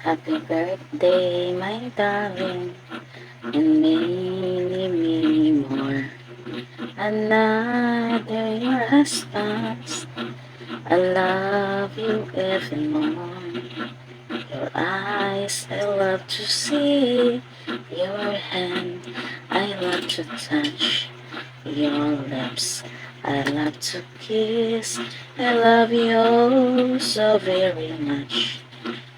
Happy birthday, my darling, and many, many more. Another year has passed. I love you even more. Your eyes, I love to see. Your hand, I love to touch. Your lips, I love to kiss. I love you oh so very much.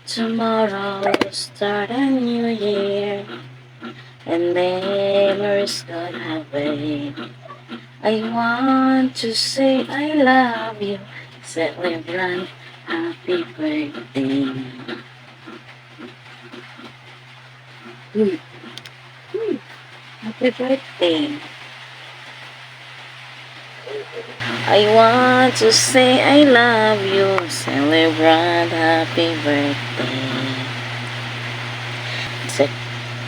Tomorrow start a new year, and memories gonna wait. I want to say I love you, celebrate happy birthday. Happy birthday. I want to say I love you, celebrate happy birthday. It's a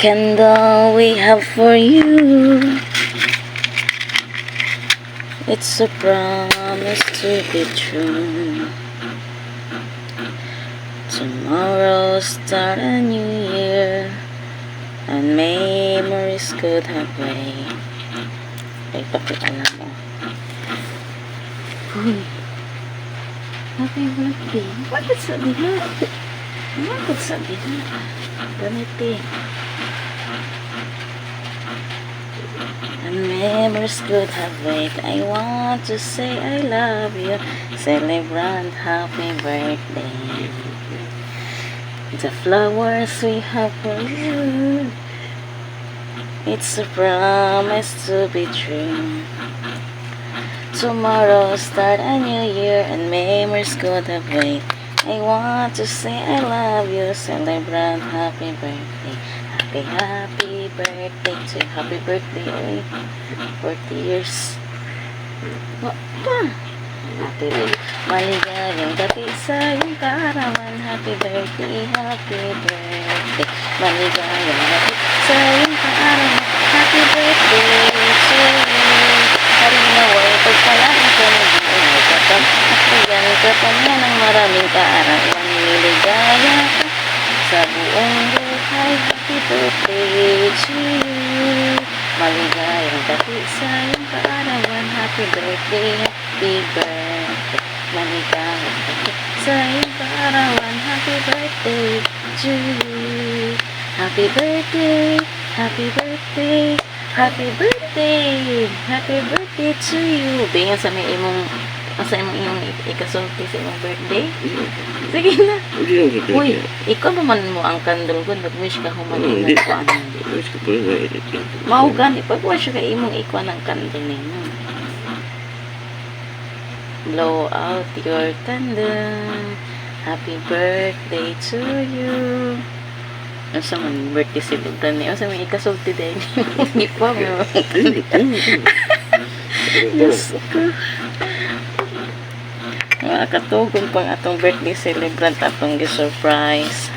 candle we have for you. It's a promise to be true. Tomorrow start a new year, and memories could have wait. Ay, pakialam mo. Uy, happy birthday. Bakit sabihin? Bakit sabihin? Ganit eh. And memories could have wait. I want to say I love you, celebrate happy birthday. The flowers we have for you, it's a promise to be true. Tomorrow start a new year, and memories could have wait. I want to say I love you, celebrate happy birthday. Happy, happy birthday to you. Happy birthday, oy. 40 years. Happy birthday. Maligayang gabi sa iyong kaarawan. Happy birthday, happy birthday. Maligayang gabi sa iyong kaarawan. Happy birthday to you. Harinaway, pagpalaan ka na buhay ka pa. At bigyan ka pa niya ng maraming kaarawan. Niligaya ka sa buong buhay. Happy birthday to you. Maligayang gabi sa iyong kaarawan. Happy birthday, happy birthday. Maligayang gabi sa iyong kaarawan. Happy birthday to you. Happy birthday, happy birthday, happy birthday, happy birthday to you. Bingan sa may imong iyong ikasulti sa imong birthday. Sige na. Uy, ikaw naman mo ang candle ko. Nag-wish ka humanin na ko anong. Maugan, ipag-wish ka imong ikaw ng candle ninyo. Blow out your candle. Happy birthday to you. Ano sa man birthday si Bugtan niya? Ano sa may ikasulti din? Hindi pa mo. Diyos ko. Mga katugon pang atong birthday celebrant atong gi-surprise.